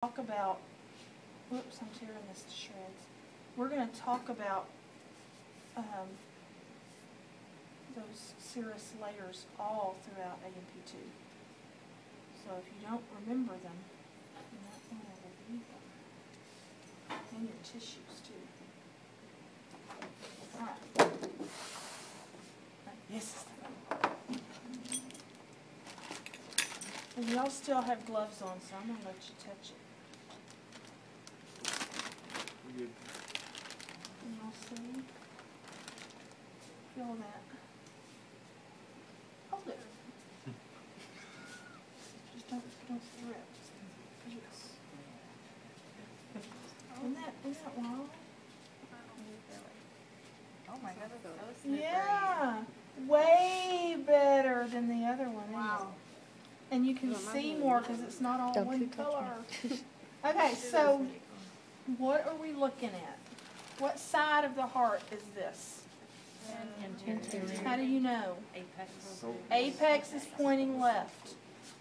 Talk about, whoops, I'm tearing this to shreds. We're going to talk about those serous layers all throughout A&p2. So if you don't remember them, you might want to review them. And your tissues too. Alright. This is the one. And y'all still have gloves on, so I'm going to let you touch it. Good. And y'all see? Feel that. Hold it. Just don't rip. Isn't that wild? Oh my God, that's so slippery. Yeah. Way better than the other one. Wow. And you can see more because it's not all one color. Okay, This so is what are we looking at? What side of the heart is this? Anterior. How do you know? Apex. Apex is pointing left.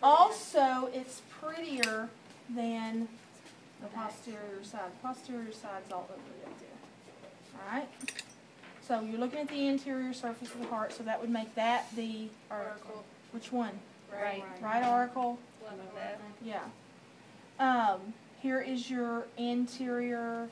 Also, it's prettier than the posterior side. The posterior side's all over right there. Alright? So you're looking at the anterior surface of the heart, so that would make that the auricle. Which one? Right. Right auricle? Left. Yeah. Here is your anterior,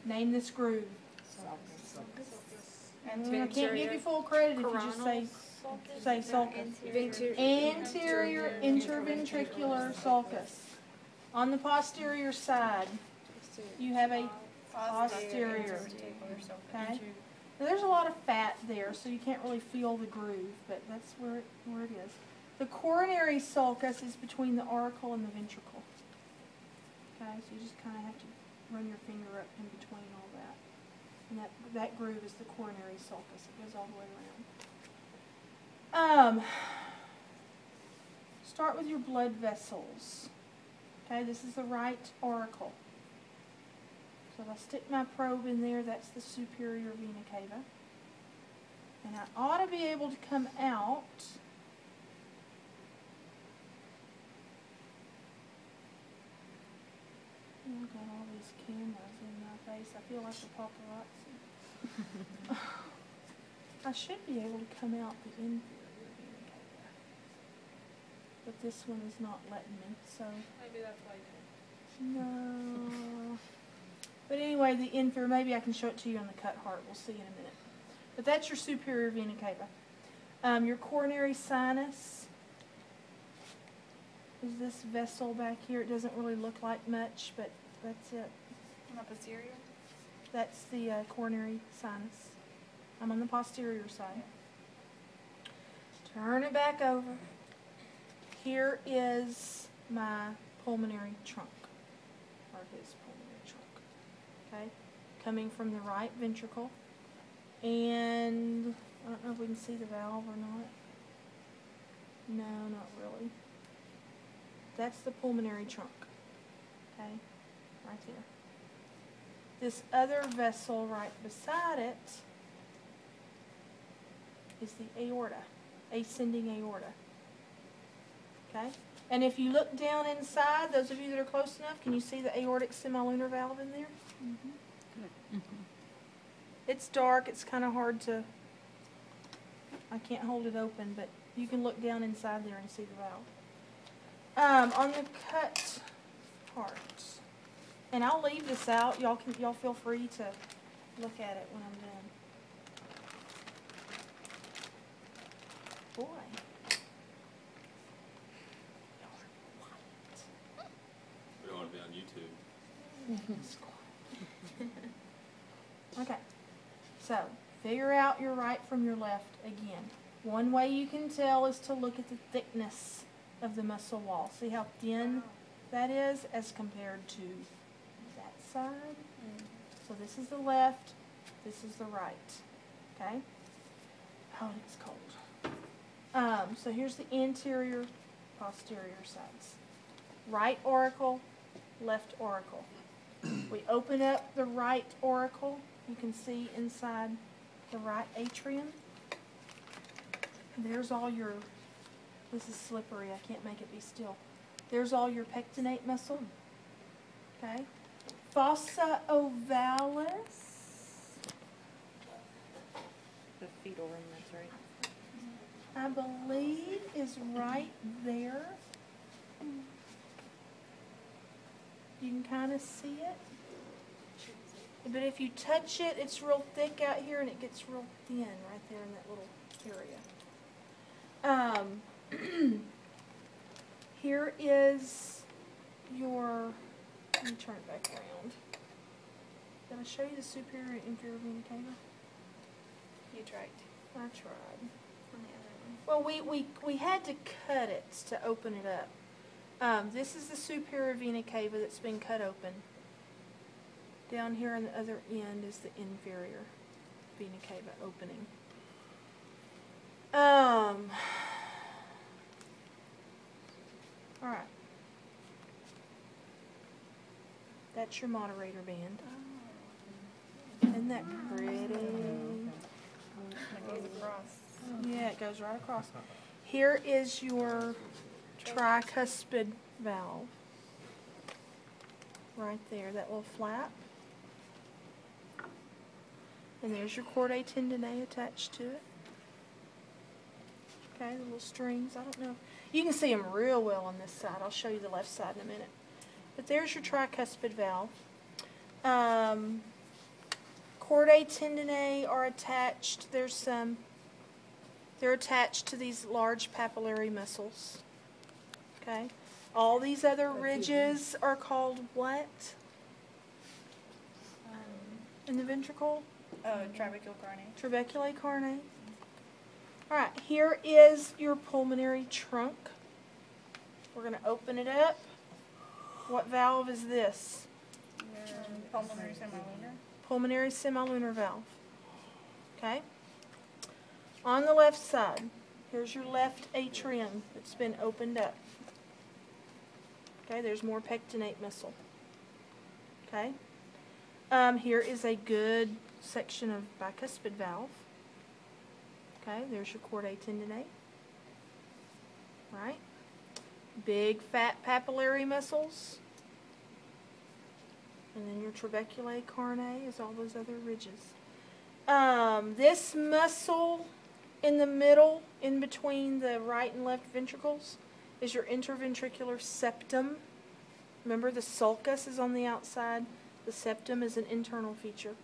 name this groove. I can't give you full credit if you just say sulcus. Anterior interventricular sulcus. On the posterior side, you have a posterior. Okay? Now, there's a lot of fat there, so you can't really feel the groove, but that's where it is. The coronary sulcus is between the auricle and the ventricle. Okay, so you just kind of have to run your finger up in between all that. And that groove is the coronary sulcus. It goes all the way around. Start with your blood vessels. Okay, this is the right auricle. So if I stick my probe in there, that's the superior vena cava. And I ought to be able to come out I've got all these cameras in my face. I feel like a paparazzi. I should be able to come out the inferior vena cava. But this one is not letting me, so. Maybe that's why you No. But anyway, the inferior, maybe I can show it to you on the cut heart. We'll see in a minute. But that's your superior vena cava. Your coronary sinus is this vessel back here. It doesn't really look like much, but that's it. On the posterior? That's the coronary sinus. I'm on the posterior side. Turn it back over. Here is my pulmonary trunk, or his pulmonary trunk. Okay, coming from the right ventricle. And I don't know if we can see the valve or not. No, not really. That's the pulmonary trunk. Okay, right there. This other vessel right beside it is the aorta, ascending aorta. Okay? And if you look down inside, those of you that are close enough, can you see the aortic semilunar valve in there? Mm-hmm. It's dark, it's kind of hard to, I can't hold it open, but you can look down inside there and see the valve. On the cut heart, and I'll leave this out. Y'all feel free to look at it when I'm done. Boy, y'all are quiet. We don't want to be on YouTube. Okay, so figure out your right from your left again. One way you can tell is to look at the thickness of the muscle wall. See how thin that is as compared to that side? So this is the left, this is the right. Okay? Oh, it's cold. So here's the anterior, posterior sides. Right auricle, left auricle. We open up the right auricle. You can see inside the right atrium. There's all your, this is slippery, I can't make it be still. There's all your pectinate muscle. Okay. Fossa ovalis. The fetal remnants, right? I believe is right there. You can kind of see it. But if you touch it, it's real thick out here and it gets real thin right there in that little area. Here is your, let me turn it back around. Did I show you the superior and inferior vena cava? You tried. I tried. On the other one. Well, we had to cut it to open it up. This is the superior vena cava that's been cut open. Down here on the other end is the inferior vena cava opening. All right. That's your moderator band. Isn't that pretty? It goes across. Yeah, it goes right across. Here is your tricuspid valve. Right there, that little flap. And there's your chordae tendineae attached to it. Okay, the little strings. I don't know. You can see them real well on this side. I'll show you the left side in a minute. But there's your tricuspid valve. Chordae tendineae are attached. They're attached to these large papillary muscles. Okay. All these other ridges are called what? In the ventricle? Trabecular carne. Trabeculae carne. Alright, here is your pulmonary trunk. We're going to open it up. What valve is this? Pulmonary semilunar. Pulmonary semilunar valve. Okay? On the left side, here's your left atrium that's been opened up. Okay, there's more pectinate muscle. Okay? Here is a good section of bicuspid valve. Okay, there's your chordae tendineae. Right? Big fat papillary muscles. And then your trabeculae carne is all those other ridges. This muscle in the middle, in between the right and left ventricles, is your interventricular septum. Remember, the sulcus is on the outside. The septum is an internal feature.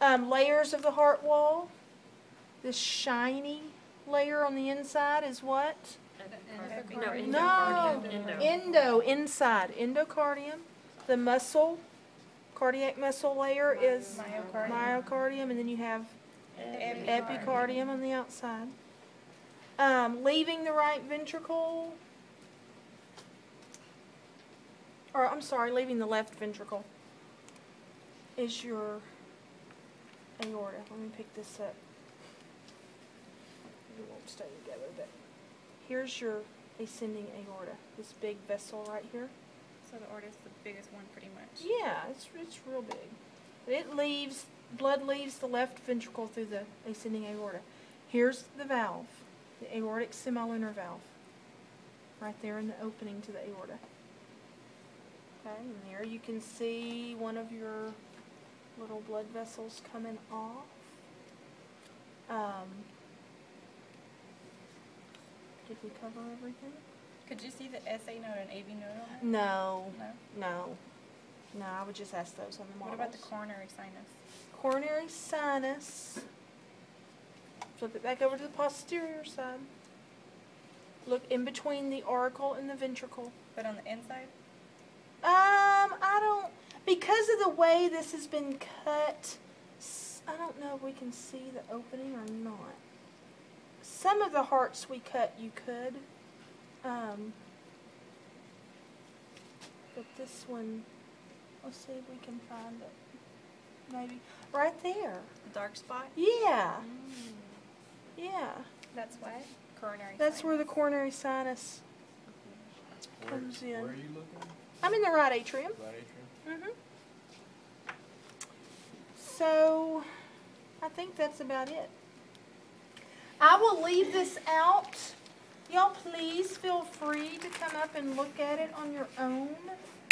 Layers of the heart wall. This shiny layer on the inside is what? Endo, inside. Endocardium. The muscle, cardiac muscle layer is myocardium, and then you have epicardium on the outside. Leaving the right ventricle, or I'm sorry, leaving the left ventricle is your aorta. Let me pick this up. It won't stay together, but here's your ascending aorta, this big vessel right here. So the aorta is the biggest one, pretty much. Yeah, it's real big. Blood leaves the left ventricle through the ascending aorta. Here's the valve, the aortic semilunar valve, right there in the opening to the aorta. Okay, and there you can see one of your little blood vessels coming off. Did we cover everything? Could you see the SA node and AV node on there? No. No? No, I would just ask those on the models. What about the coronary sinus? Coronary sinus. Flip it back over to the posterior side. Look in between the auricle and the ventricle. But on the inside? I don't, because of the way this has been cut, I don't know if we can see the opening or not. Some of the hearts we cut, you could. But this one, let's see if we can find it. Maybe right there. The dark spot? Yeah. Yeah. That's what? Coronary That's sinus. where the coronary sinus comes in. Where are you looking? I'm in the right atrium. Right atrium? So, I think that's about it. I will leave this out Y'all please feel free to come up and look at it on your own.